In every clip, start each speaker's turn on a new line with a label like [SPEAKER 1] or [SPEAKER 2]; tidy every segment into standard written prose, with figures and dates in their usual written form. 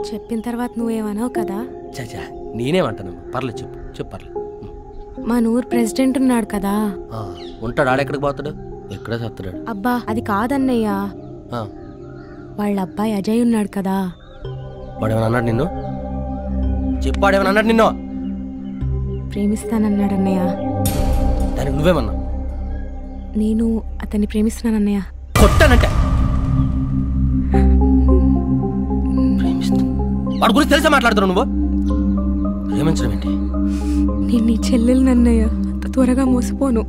[SPEAKER 1] చెప్పిన తర్వాత నువ్వేమన్నావు కదా.
[SPEAKER 2] చాచా నేనేమంటాను, పర్లేదు చెప్పు చెప్పు పర్లేదు.
[SPEAKER 1] మా ఊరు ప్రెసిడెంట్ ఉన్నాడు కదా.
[SPEAKER 2] ఉంటాడు, ఆడెక్కడికి పోతాడు, ఎక్కడే చెప్తాడు.
[SPEAKER 1] అబ్బా అది కాదన్నయ్య, వాళ్ళ అబ్బాయి అజయ్ ఉన్నాడు కదా.
[SPEAKER 2] వాడేమన్నా అన్నాడు నిన్ను? చెప్పాడేమన్నా అన్నాడు నిన్ను?
[SPEAKER 1] ప్రేమిస్తానన్నాడు అన్నయ్య.
[SPEAKER 2] దానికి నువ్వేమన్నా?
[SPEAKER 1] నేను అతన్ని ప్రేమిస్తున్నానన్నయ్య.
[SPEAKER 2] కొట్టానంటే వాడి గురించి తెలిసే మాట్లాడుతున్నావు నువ్వు? ప్రేమించడం ఏంటి?
[SPEAKER 1] నేను నీ చెల్లెలనన్నయ్య, అంత త్వరగా మోసపోను.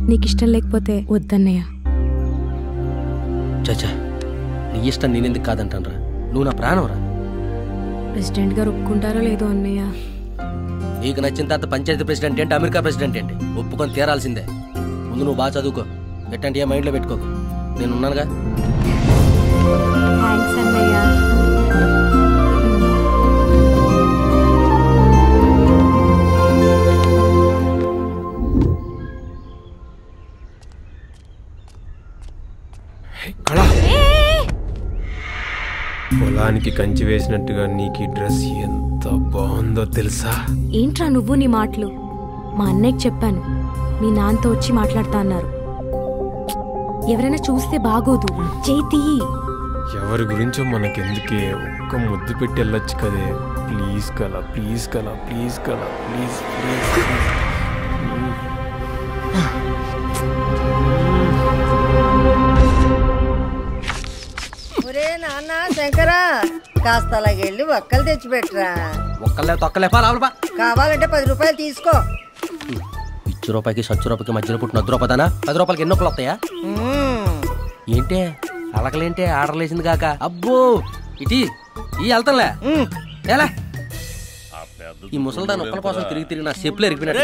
[SPEAKER 1] నీకు ఇష్టం లేకపోతే వద్దన్నయ్య.
[SPEAKER 2] చాచా నీ ఇష్టం నేనెందుకు కాదంటానరా, నువ్వు నా ప్రాణం రా.
[SPEAKER 1] ప్రెసిడెంట్ గారు ఒప్పుకుంటారో లేదో అన్నయ్య.
[SPEAKER 2] నీకు నచ్చిన తర్వాత పంచాయతీ ప్రెసిడెంట్ ఏంటి, అమెరికా ప్రెసిడెంట్ ఏంటి, ఒప్పుకొని తీరాల్సిందే. ముందు నువ్వు బాగా చదువుకో, ఎట్టంటే ఏ మైండ్లో పెట్టుకోకు, నేను ఉన్నానుగా.
[SPEAKER 1] థ్యాంక్స్ అన్నయ్య.
[SPEAKER 3] పొలానికి కంచి వేసినట్టుగా నీకు ఈ డ్రెస్ ఎంత బాగుందో తెలుసా?
[SPEAKER 1] ఏంట్రా నువ్వు నీ మాటలు? మా అన్నయ్యకి చెప్పాను, మీ నాన్నతో వచ్చి మాట్లాడతా అన్నారు. ఎవరైనా చూస్తే బాగోదు, చేతి.
[SPEAKER 3] ఎవరి గురించో మనకెందుకే, ఒక్క ముద్దు పెట్టి వెళ్ళొచ్చు కదే. ప్లీజ్ కలా, ప్లీజ్ కలా, ప్లీజ్ కలా, ప్లీజ్ ప్లీజ్.
[SPEAKER 4] నాన్న శంకరా, కాస్త అలాగెళ్ళి ఒక్కలు తెచ్చిపెట్టరా.
[SPEAKER 2] ఒక్కలే తొక్కలే
[SPEAKER 4] కావాలంటే 10 రూపాయలు తీసుకో.
[SPEAKER 2] ఇచ్చి రూపాయికి సచ్చు రూపాయికి మధ్యలో పుట్టిన 10 రూపాయనా? 10 రూపాయలకి ఎన్నో వస్తాయా? ఏంటే అలకలేంటే ఆర్డర్ లేసింది కాక. అబ్బో ఇటీ ఈ వెళ్తాంలే. ఎలా ఈ ముసల్దాన్ ఒక్కల కోసం తిరిగి తిరిగి నా చెప్పులు ఎరిగిపోయినట్టు.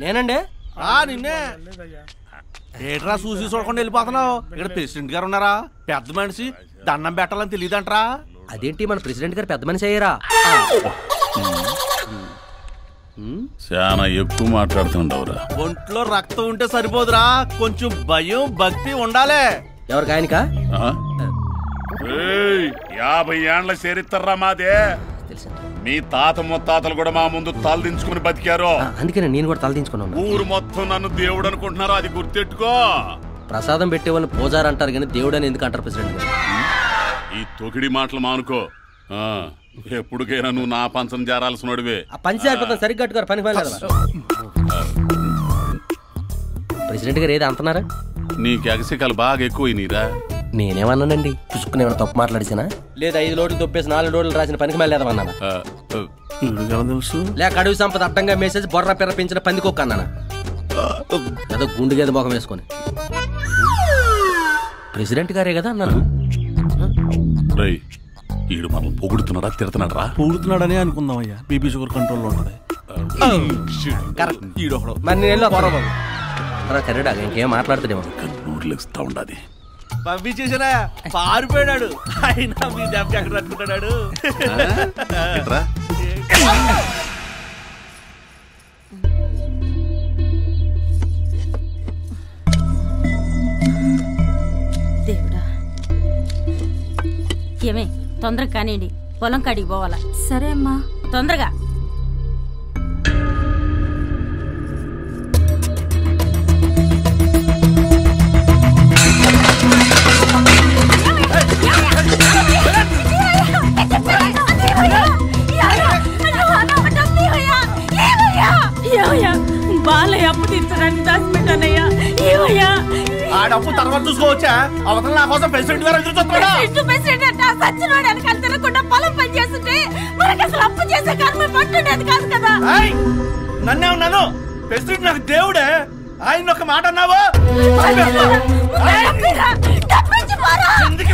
[SPEAKER 2] నేనండి
[SPEAKER 5] నిన్నే ఏట్రా చూసి చూడకుండా వెళ్ళిపోతున్నావు? ఇక్కడ ప్రెసిడెంట్ గారు ఉన్నారా? పెద్ద మనిషి, దండం పెట్టాలని తెలియదంటరా?
[SPEAKER 2] అదేంటి మన ప్రెసిడెంట్ గారు పెద్ద మనిషి అయ్యారా?
[SPEAKER 6] చాలా ఎక్కువ మాట్లాడుతుండవురా.
[SPEAKER 5] ఒంట్లో రక్తం ఉంటే సరిపోదురా, కొంచెం భయం భక్తి ఉండాలే.
[SPEAKER 2] ఎవరికి ఆయనకా?
[SPEAKER 6] 50 ఏండ్ల చరిత్రరా మాదే. మీ తాత ముత్తాతలు కూడా మా ముందు తలదించుకుని బతికారు.
[SPEAKER 2] అందుకనే నేను కూడా తలదించుకున్నాను.
[SPEAKER 6] ఊరు మొత్తం నన్ను దేవుడు అనుకుంటున్నారు, అది గుర్తెట్టుకో.
[SPEAKER 2] ప్రసాదం పెట్టే వాళ్ళని పూజారు అంటారు కానీ దేవుడు అని ఎందుకు అంటారు ప్రెసిడెంట్ గారు?
[SPEAKER 6] ఈ తొకిడి మాటలు మానుకో. ఎప్పుడుకైనా నువ్వు నా పంచం చేరాల్సినోడివే.
[SPEAKER 2] ఆ పంచి అయిపోతాను, సరిగ్గా కట్టుకోరు పనికి వెళ్ళదు. ప్రెసిడెంట్ గారు ఏది అంటున్నారా?
[SPEAKER 6] నీకు ఎగసికలు బాగా ఎక్కువ నీరా.
[SPEAKER 2] నేనేమన్నానండి? పుసుకుని ఏమైనా తప్పు మాట్లాడిసినా? లేదా 5 లోట్లు తొప్పేసి 4 లోట్లు రాసిన పనికి వెళ్ళేదమన్నానా? లేక అడవి సంపద అడ్డంగా మేసేసి బొర్ర పెర్ర పెంచిన పందికొక్క అన్నానా? ఏదో గుండు గేదె మొఖం వేసుకొని. ప్రెసిడెంట్ గారే కదా అన్నాను.
[SPEAKER 6] ఈడు మనం పొగుడుతున్నాడా తిడుతున్నాడు రా?
[SPEAKER 5] పొగుడుతున్నాడనే అనుకుందామయ్యా, బీపీ షుగర్ కంట్రోల్లో ఉంటుంది.
[SPEAKER 2] మరి నేను వెళ్ళి బాబు కర్రీడా ఇంకేం మాట్లాడుతాడేమో.
[SPEAKER 6] నోరు లెగుస్తా ఉండాది.
[SPEAKER 5] పంపించేసారా? పారిపోయాడు. అయినా మీ దెబ్బ ఎక్కడ తట్టుకుంటాడు?
[SPEAKER 7] దేవుడా, ఏమే తొందరగా కానివ్వండి, పొలం కాడికి పోవాలా.
[SPEAKER 1] సరే అమ్మా,
[SPEAKER 7] తొందరగా. బాలయ్య అప్పు తీర్చడానికి దాచిపెట్టానయ్యా. ఏమయ్యా
[SPEAKER 5] ఆ డబ్బు తర్వాత చూసుకోవచ్చా? అవతల నా కోసం ప్రెసిడెంట్ గారు ఎదురు చూస్తున్నాడా?
[SPEAKER 7] ప్రెసిడెంట్ సచ్చినోడు వెనకాల తినకుండా పొలం పని చేస్తుంటే మనకి అసలు అప్పు చేసే కర్మ పట్టుండేది కాదు కదా.
[SPEAKER 5] నన్నే ఉన్నాను, ప్రెసిడెంట్ నాకు దేవుడే. ఆయన ఒక మాట అన్నావా? ఎందుకు